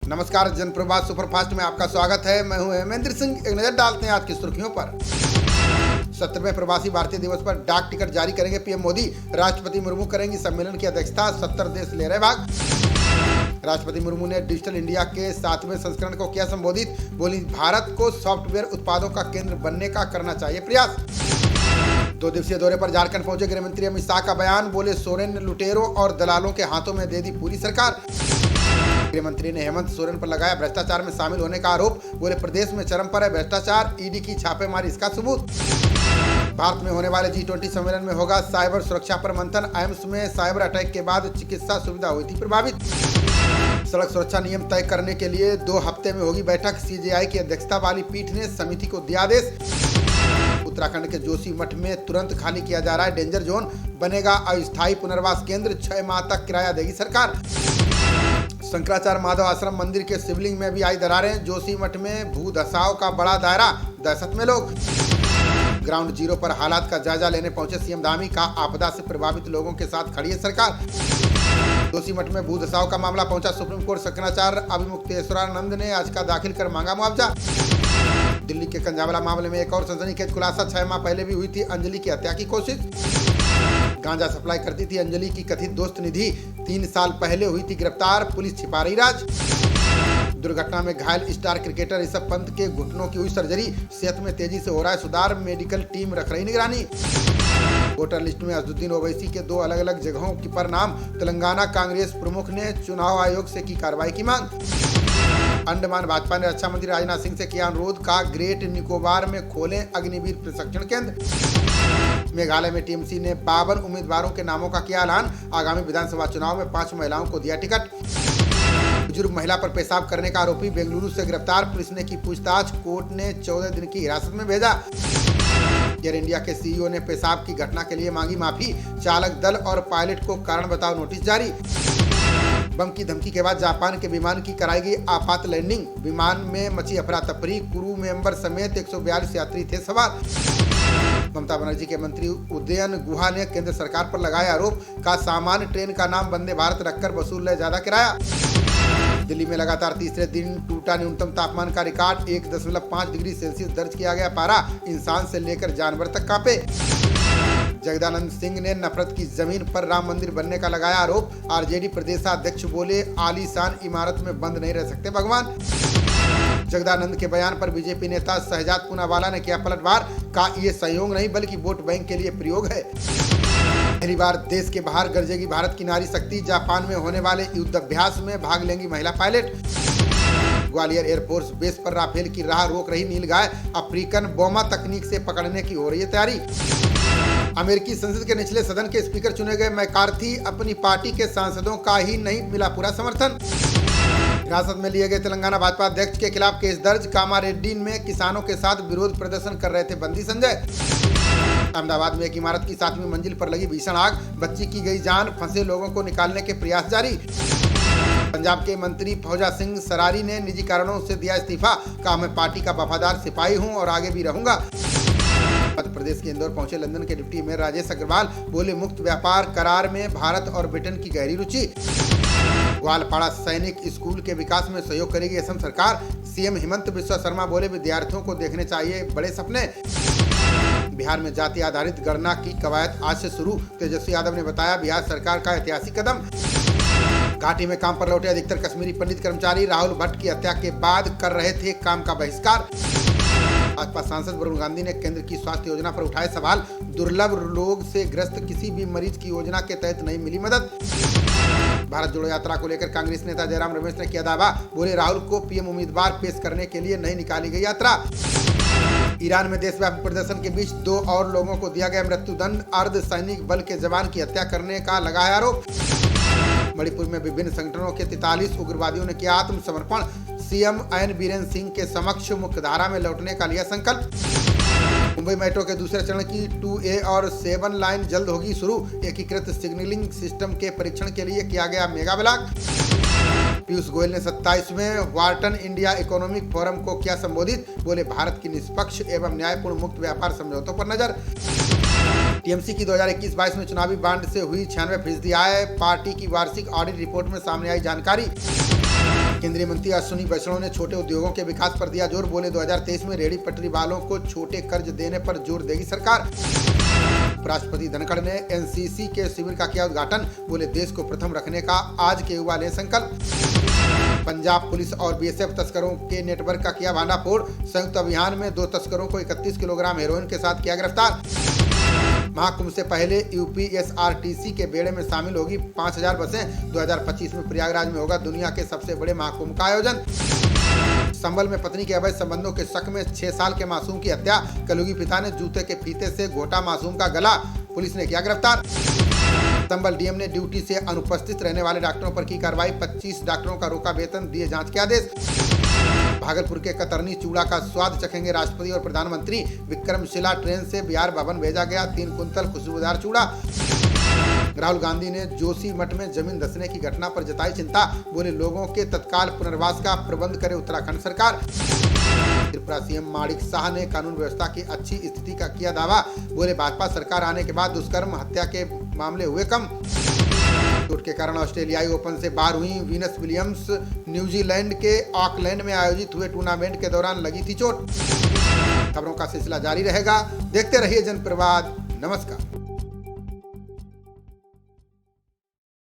नमस्कार, जनप्रवास सुपरफास्ट में आपका स्वागत है। मैं हूं हेमेंद्र सिंह। एक नजर डालते हैं आज की सुर्खियों पर। 70वें प्रवासी भारतीय दिवस पर डाक टिकट जारी करेंगे पीएम मोदी। राष्ट्रपति मुर्मू करेंगी सम्मेलन की अध्यक्षता। 70 देश ले रहे भाग। राष्ट्रपति मुर्मू ने डिजिटल इंडिया के 7वें संस्करण को किया संबोधित। बोली, भारत को सॉफ्टवेयर उत्पादों का केंद्र बनने का करना चाहिए प्रयास। 2 दिवसीय दौरे पर झारखंड पहुंचे गृह मंत्री अमित शाह का बयान। बोले, सोरेन ने लुटेरों और दलालों के हाथों में दे दी पूरी सरकार। गृह मंत्री ने हेमंत सोरेन पर लगाया भ्रष्टाचार में शामिल होने का आरोप। बोले, प्रदेश में चरम पर है भ्रष्टाचार, ईडी की छापेमारी इसका सबूत। भारत में होने वाले G20 सम्मेलन में होगा साइबर सुरक्षा पर मंथन। एम्स में साइबर अटैक के बाद चिकित्सा सुविधा हुई थी प्रभावित। सड़क सुरक्षा नियम तय करने के लिए 2 हफ्ते में होगी बैठक। CJI की अध्यक्षता वाली पीठ ने समिति को दिया आदेश। उत्तराखंड के जोशीमठ में तुरंत खाली किया जा रहा है डेंजर जोन। बनेगा अस्थायी पुनर्वास केंद्र। 6 माह तक किराया देगी सरकार। शंकराचार्य माधव आश्रम मंदिर के शिवलिंग में भी आई दरारें। जोशीमठ में भू धसाव का बड़ा दायरा, दहशत में लोग। ग्राउंड जीरो पर हालात का जायजा लेने पहुंचे सीएम धामी। का आपदा से प्रभावित लोगों के साथ खड़ी है सरकार। जोशीमठ में भू धसाव का मामला पहुंचा सुप्रीम कोर्ट। शंकराचार्य अभिमुक्तेश्वरानंद ने याचिका दाखिल कर मांगा मुआवजा। दिल्ली के कंजावला मामले में एक और सनसनीखेज खुलासा। 6 माह पहले भी हुई थी अंजलि की हत्या की कोशिश। गांजा सप्लाई करती थी अंजलि की कथित दोस्त निधि। 3 साल पहले हुई थी गिरफ्तार, पुलिस छिपा रही राज। दुर्घटना में घायल स्टार क्रिकेटर ऋषभ पंत के घुटनों की हुई सर्जरी। सेहत में तेजी से हो रहा है सुधार, मेडिकल टीम रख रही निगरानी। वोटर लिस्ट में अजदुद्दीन ओवैसी के 2 अलग अलग जगहों पर नाम। तेलंगाना कांग्रेस प्रमुख ने चुनाव आयोग से की कार्रवाई की मांग। अंडमान भाजपा ने रक्षा मंत्री राजनाथ सिंह से किया अनुरोध। का ग्रेट निकोबार में खोलें अग्निवीर प्रशिक्षण केंद्र। मेघालय में टीएमसी ने 52 उम्मीदवारों के नामों का किया ऐलान। आगामी विधानसभा चुनाव में 5 महिलाओं को दिया टिकट। बुजुर्ग महिला पर पेशाब करने का आरोपी बेंगलुरु से गिरफ्तार। पुलिस ने की पूछताछ। कोर्ट ने 14 दिन की हिरासत में भेजा। एयर इंडिया के सीईओ ने पेशाब की घटना के लिए मांगी माफी। चालक दल और पायलट को कारण बताओ नोटिस जारी। बम की धमकी के बाद जापान के विमान की कराई गई आपात लैंडिंग। विमान में मची अफरा तफरी। क्रू मेंबर समेत 142 यात्री थे सवार। ममता बनर्जी के मंत्री उदयन गुहा ने केंद्र सरकार पर लगाया आरोप। का सामान्य ट्रेन का नाम वंदे भारत रखकर वसूल रहे ज्यादा किराया। दिल्ली में लगातार तीसरे दिन टूटा न्यूनतम तापमान का रिकॉर्ड। 1.5 डिग्री सेल्सियस दर्ज किया गया पारा। इंसान से लेकर जानवर तक कांपे। जगदानंद सिंह ने नफरत की जमीन पर राम मंदिर बनने का लगाया आरोप। आरजेडी प्रदेशाध्यक्ष बोले, आलीशान इमारत में बंद नहीं रह सकते भगवान। जगदानंद के बयान पर बीजेपी नेता शहजाद पूनावाला ने किया पलटवार। का ये सहयोग नहीं बल्कि वोट बैंक के लिए प्रयोग है। पहली बार देश के बाहर गरजेगी भारत की नारी शक्ति। जापान में होने वाले युद्धाभ्यास में भाग लेंगी महिला पायलट। ग्वालियर एयरफोर्स बेस पर राफेल की राह रोक रही नीलगाय। अफ्रीकन बोमा तकनीक से पकड़ने की हो रही है तैयारी। अमेरिकी संसद के निचले सदन के स्पीकर चुने गए मैकार्थी। अपनी पार्टी के सांसदों का ही नहीं मिला पूरा समर्थन। हिरासत में लिए गए तेलंगाना भाजपा अध्यक्ष के खिलाफ केस दर्ज। कामारेड्डी में किसानों के साथ विरोध प्रदर्शन कर रहे थे बंदी संजय। अहमदाबाद में एक इमारत की 7वीं मंजिल पर लगी भीषण आग। बच्ची की गई जान। फंसे लोगों को निकालने के प्रयास जारी। पंजाब के मंत्री फौजा सिंह सरारी ने निजी कारणों से दिया इस्तीफा। कहा, मैं पार्टी का वफादार सिपाही हूं और आगे भी रहूंगा। मध्य प्रदेश के इंदौर पहुंचे लंदन के डिप्टी मेयर राजेश अग्रवाल। बोले, मुक्त व्यापार करार में भारत और ब्रिटेन की गहरी रुचि। ग्वालपाड़ा सैनिक स्कूल के विकास में सहयोग करेगी असम सरकार। सीएम हेमंत बिस्वा शर्मा बोले, विद्यार्थियों को देखने चाहिए बड़े सपने। बिहार में जाति आधारित गणना की कवायद आज से शुरू। तेजस्वी यादव ने बताया, बिहार सरकार का ऐतिहासिक कदम। घाटी में काम पर लौटे अधिकतर कश्मीरी पंडित कर्मचारी। राहुल भट्ट की हत्या के बाद कर रहे थे काम का बहिष्कार। भाजपा सांसद वरुण गांधी ने केंद्र की स्वास्थ्य योजना पर उठाए सवाल। दुर्लभ रोग से ग्रस्त किसी भी मरीज की योजना के तहत नहीं मिली मदद। भारत जोड़ो यात्रा को लेकर कांग्रेस नेता जयराम रमेश ने किया दावा। बोले, राहुल को पीएम उम्मीदवार पेश करने के लिए नहीं निकाली गई यात्रा। ईरान में देशव्यापी प्रदर्शन के बीच 2 और लोगों को दिया गया मृत्युदंड। अर्धसैनिक बल के जवान की हत्या करने का लगा है आरोप। मणिपुर में विभिन्न संगठनों के 43 उग्रवादियों ने किया आत्मसमर्पण। सीएम एन बीरेन सिंह के समक्ष मुख्यधारा में लौटने का लिया संकल्प। मुंबई मेट्रो के दूसरे चरण की 2A और 7 लाइन जल्द होगी शुरू। एकीकृत सिग्नलिंग सिस्टम के परीक्षण के लिए किया गया मेगा ब्लॉक। पीयूष गोयल ने 27वें वार्टन इंडिया इकोनॉमिक फोरम को किया संबोधित। बोले, भारत की निष्पक्ष एवं न्यायपूर्ण मुक्त व्यापार समझौतों पर नजर। टीएमसी की 2021-22 में चुनावी बांड से हुई 96% आय। पार्टी की वार्षिक ऑडिट रिपोर्ट में सामने आई जानकारी। केंद्रीय मंत्री अश्विनी वैष्णव ने छोटे उद्योगों के विकास पर दिया जोर। बोले 2023 में रेहड़ी पटरी वालों को छोटे कर्ज देने पर जोर देगी सरकार। उपराष्ट्रपति धनखड़ ने एनसीसी के शिविर का किया उद्घाटन। बोले देश को प्रथम रखने का आज के युवा लें संकल्प। पंजाब पुलिस और बीएसएफ तस्करों के नेटवर्क का किया भांडाफोड़। संयुक्त अभियान में 2 तस्करों को 31 किलोग्राम हेरोइन के साथ किया गिरफ्तार। महाकुंभ से पहले यूपीएसआरटीसी के बेड़े में शामिल होगी 5000 बसें। 2025 में प्रयागराज में होगा दुनिया के सबसे बड़े महाकुंभ का आयोजन। संभल में पत्नी के अवैध संबंधों के शक में 6 साल के मासूम की हत्या। कलयुगी पिता ने जूते के फीते से घोटा मासूम का गला, पुलिस ने किया गिरफ्तार। संभल डीएम ने ड्यूटी से अनुपस्थित रहने वाले डॉक्टरों पर की कार्रवाई। 25 डॉक्टरों का रोका वेतन, दिए जांच के आदेश। भागलपुर के कतरनी चूड़ा का स्वाद चखेंगे राष्ट्रपति और प्रधानमंत्री। विक्रमशिला ट्रेन से बिहार भवन भेजा गया 3 कुंतल खुशबूदार चूड़ा। राहुल गांधी ने जोशी मठ में जमीन धंसने की घटना पर जताई चिंता। बोले लोगों के तत्काल पुनर्वास का प्रबंध करे उत्तराखंड सरकार। त्रिपुरा सीएम माणिक साह ने कानून व्यवस्था की अच्छी स्थिति का किया दावा। बोले भाजपा सरकार आने के बाद दुष्कर्म हत्या के मामले हुए कम। चोट के कारण ऑस्ट्रेलियाई ओपन से बाहर हुई वीनस विलियम्स। न्यूजीलैंड के ऑकलैंड में आयोजित हुए टूर्नामेंट के दौरान लगी थी चोट। खबरों का सिलसिला जारी रहेगा, देखते रहिए जनप्रवाद। नमस्कार।